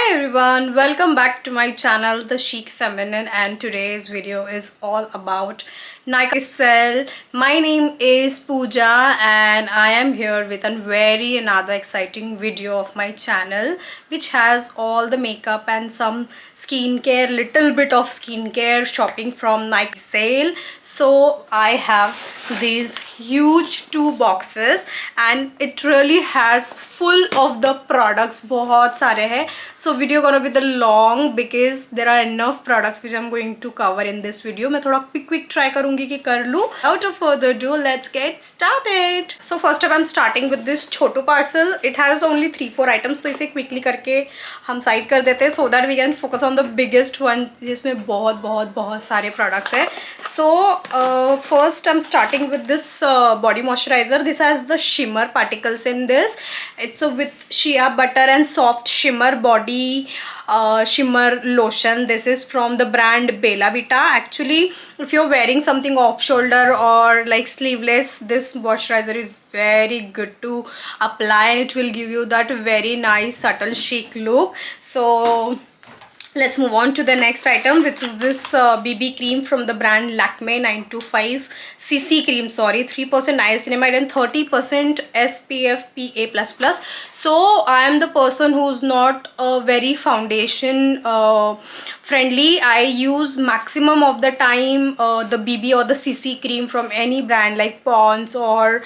Hi everyone, welcome back to my channel The Chic Feminine, and today's video is all about Nykaa sale. My name is Pooja and I am here with a very another exciting video of my channel which has all the makeup and some skincare, little bit of skincare shopping from Nykaa sale. So I have these huge two boxes and it really has full of the products, बहुत सारे हैं. So video gonna be the long because there are enough products which I'm going to cover in this video. मैं थोड़ा quick try करूँगी कि कर लूँ. Without a further ado, let's get started. So first up I'm starting with this Chhotu parcel. It has only 3-4 items, तो इसे quickly करके हम side कर देते हैं so that we can focus on the biggest one जिसमें बहुत सारे products हैं. So first I'm starting with this body moisturizer. This has the shimmer particles in this. It's with shea butter and soft shimmer body shimmer lotion. This is from the brand Bella Vita. Actually, if you're wearing something off shoulder or like sleeveless, this moisturizer is very good to apply and it will give you that very nice subtle chic look. So let's move on to the next item, which is this BB cream from the brand Lakme 925 CC cream, sorry, 3% niacinamide and 30% SPF PA++. So I am the person who's not very foundation friendly. I use maximum of the time the BB or the CC cream from any brand like Pond's or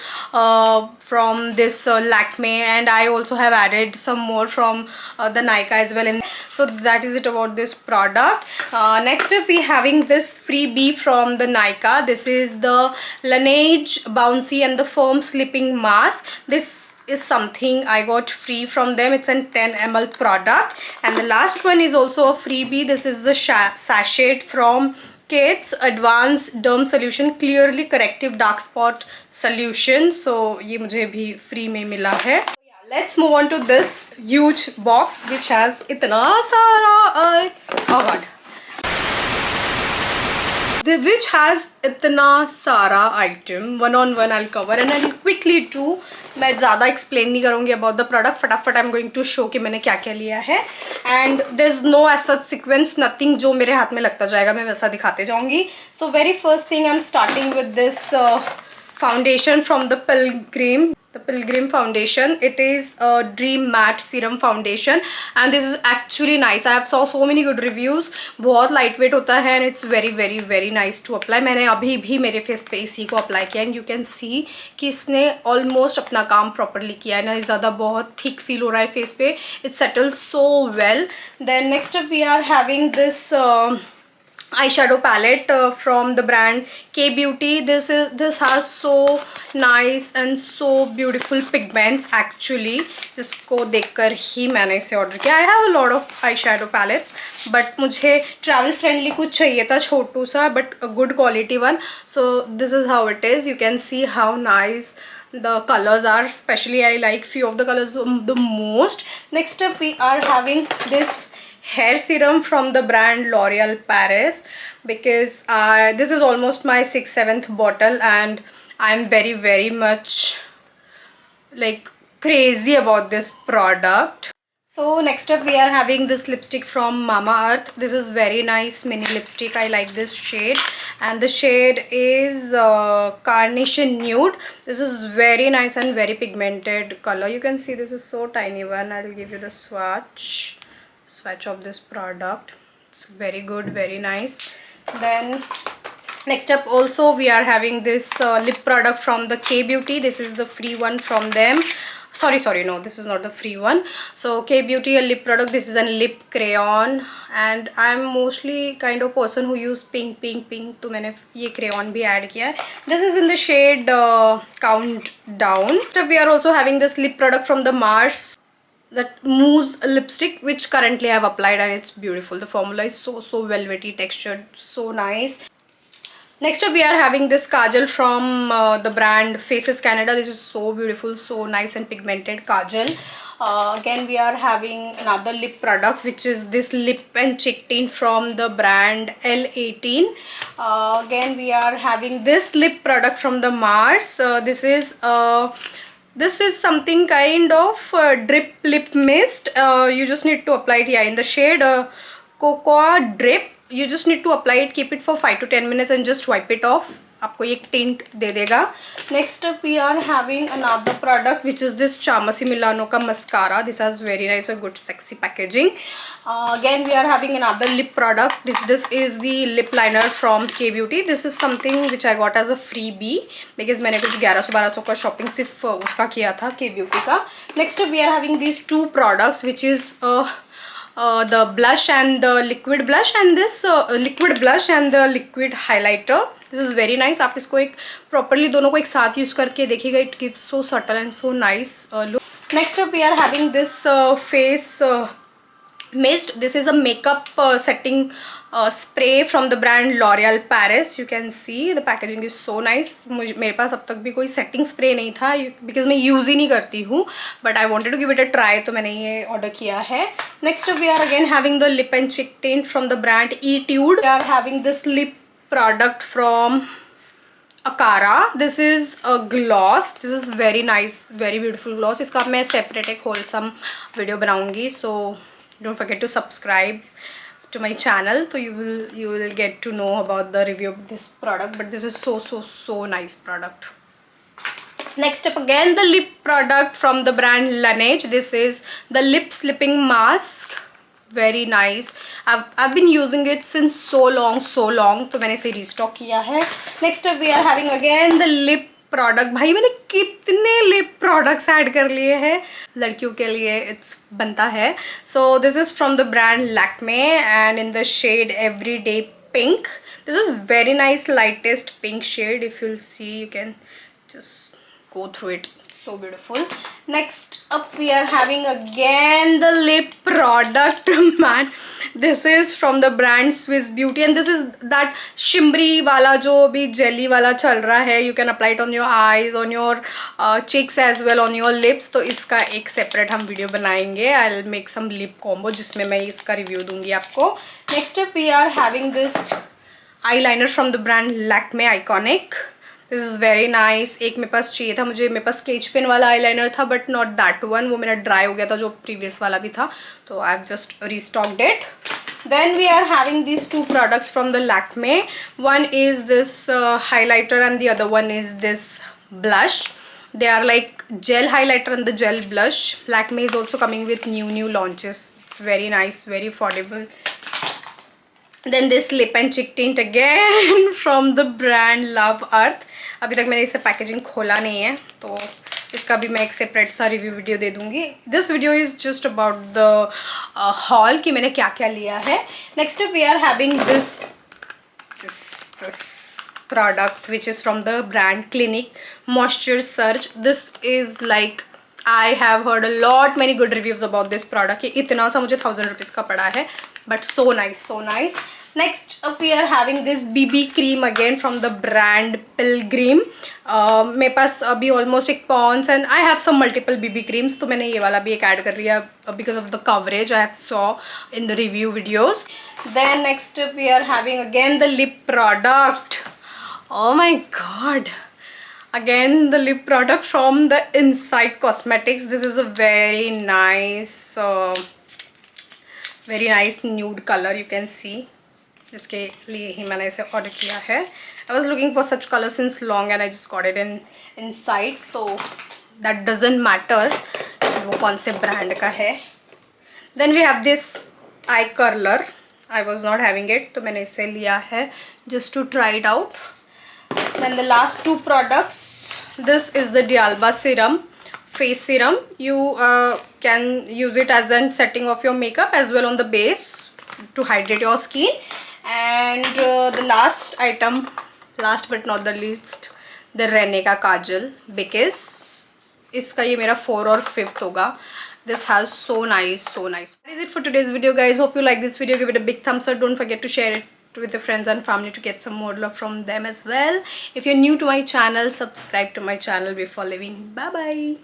from this Lakme, and I also have added some more from the Nykaa as well. So that is it about this product. Next up we having this freebie from the Nykaa. This is the Laneige Bouncy and the Firm Sleeping Mask. This is something I got free from them. It's a 10 ml product. And the last one is also a freebie. This is the sachet from Kate's Advanced Derm Solution Clearly Corrective Dark Spot Solution. So ये मुझे भी free में मिला है. Let's move on to this huge box which has इतना सारा oh god, which has इतना सारा item. One on one I'll cover and I'll quickly do. मैं ज़्यादा explain नहीं करूँगी about the product. फटाफट I'm going to show कि मैंने क्या क्या लिया है. And there's no as such sequence, nothing जो मेरे हाथ में लगता जाएगा मैं वैसा दिखाते जाऊँगी. So very first thing I'm starting with this foundation from the Pilgrim. The Pilgrim foundation. It is a Dream Matte Serum Foundation and this is actually nice. I have saw so many good reviews. बहुत lightweight होता है and it's very nice to apply. मैंने अभी भी मेरे face पे इसी को apply किया and you can see कि इसने almost अपना काम properly किया है ना. ज़्यादा बहुत thick feel हो रहा है face पे. It settles so well. Then next up we are having this eyeshadow palette from the brand K Beauty. This has so nice and so beautiful pigments actually. जिसको देखकर ही मैंने इसे order किया. I have a lot of eyeshadow palettes but मुझे travel friendly कुछ चाहिए था छोटू सा but a good quality one. So this is how it is. You can see how nice the colors are. Especially I like few of the colors the most. Next up we are having this hair serum from the brand L'Oreal Paris because this is almost my 6th-7th bottle and I'm very much like crazy about this product. So next up we are having this lipstick from Mamaearth. This is very nice mini lipstick. I like this shade and the shade is Carnation Nude. This is very nice and very pigmented color. You can see this is so tiny one. I'll give you the swatch of this product. It's very good, very nice. Then next up also we are having this lip product from the K Beauty. This is the free one from them. Sorry, no, this is not the free one. So K Beauty, a lip product. This is a lip crayon and I'm mostly kind of person who use pink. तो मैंने ये crayon भी add किया है. This is in the shade Countdown. So we are also having this lip product from the Mars, that mousse lipstick, which currently I have applied and it's beautiful. The formula is so velvety textured, so nice. Next up we are having this kajal from the brand Faces Canada. This is so beautiful, so nice and pigmented kajal. Again we are having another lip product which is this lip and cheek tint from the brand L18. Again we are having this lip product from the Mars. This is this is something kind of drip lip mist. You just need to apply it, yeah, in the shade Cocoa Drip. You just need to apply it, keep it for 5 to 10 minutes and just wipe it off. आपको ये tint दे देगा. Next up we are having another product which is this Chamasi Milano का mascara. This has very nice, a good sexy packaging. Again we are having another lip product. This is the lip liner from K Beauty. This is something which I got as a freebie because मैंने कुछ 1100-1200 का shopping सिर्फ उसका किया था K Beauty का. Next up we are having these two products which is the blush and the liquid blush, and this liquid blush and the liquid highlighter. This is very nice. आप इसको एक properly दोनों को एक साथ use करके देखिएगा. It gives so subtle and so nice look. Next up we are having this face mist. This is a makeup setting spray from the brand L'Oreal Paris. You can see the packaging is so nice. मेरे पास अब तक भी कोई setting spray नहीं था because मैं use ही नहीं करती हूँ, but I wanted to give it a try, तो मैंने ये order किया है. Next up we are again having the lip and cheek tint from the brand Etude. We are having this lip product from Akara. This is a gloss. This is very nice, very beautiful gloss. इसका मैं separate एक wholesome video बनाऊंगी, so don't forget to subscribe to my channel, so you will get to know about the review of this product. But this is so nice product. Next up again the lip product from the brand Laneige. This is the lip slipping mask. Very nice. I've been using it since so long, तो मैंने इसे restock किया है. Next up we are having again the lip product. भाई मैंने कितने lip products add कर लिए हैं लड़कियों के लिए, it's बनता है. So this is from the brand Lakme and in the shade Everyday Pink. This is very nice, lightest pink shade. If you'll see, you can just go through it. So beautiful. Next up we are having again the lip product, man. This is from the brand Swiss Beauty and this is that shimmery wala जो भी jelly वाला चल रहा है. You can apply it on your eyes, on your cheeks as well, on your lips. तो इसका एक separate हम video बनाएंगे. I'll make some lip combo जिसमें मैं इसका review दूंगी आपको. Next up we are having this eyeliner from the brand Lakme Iconic. This is very nice. एक मेरे पास चाहिए था मुझे, मेरे पास स्केच पेन वाला आईलाइनर था बट नॉट दैट वन, वो मेरा ड्राई हो गया था जो प्रीवियस वाला भी था, तो I have just restocked it. Then we are having these two products from the Lakme. One is this highlighter and the other one is this blush. They are like gel highlighter and the gel blush. Lakme is also coming with new launches. It's very nice, very affordable. Then this lip and cheek tint again from the brand Love Earth. अभी तक मैंने इसका packaging खोला नहीं है, तो इसका भी मैं एक सेपरेट सा रिव्यू वीडियो दे दूंगी. This video is just about the haul कि मैंने क्या क्या लिया है. Next we are having this product which is from the brand Clinique Moisture Surge. This is like I have heard a lot many good reviews about this product. ये इतना सा मुझे 1000 रुपीज़ का पड़ा है, but so nice, so nice. Next up we are having this BB cream again from the brand Pilgrim. मेरे पास अभी almost एक Pond's and I have some multiple BB creams, तो मैंने ये वाला भी एक ऐड कर लिया because of the coverage I have saw in the review videos. Then next up we are having again the lip product. Oh my god, again the lip product from the Inside Cosmetics. This is a very nice nude color, you can see. जिसके लिए ही मैंने इसे order किया है. I was looking for such color since long and I just got it in Inside, तो that doesn't matter वो कौन से ब्रांड का है. Then we have this eye curler. I was not having it, तो मैंने इसे लिया है just to try it out. Then the last two products. This is the D'Alba serum, face serum. You can use it as a setting of your makeup as well on the base to hydrate your skin. And the last item, last but not the least, the Rene का काजल, because इसका ये मेरा 4 और 5th होगा. This has so nice. That is it for today's video, guys. Hope you like this video. Give it a big thumbs up. Don't forget to share it with your friends and family to get some more love from them as well. If you're new to my channel, subscribe to my channel before leaving. Bye bye.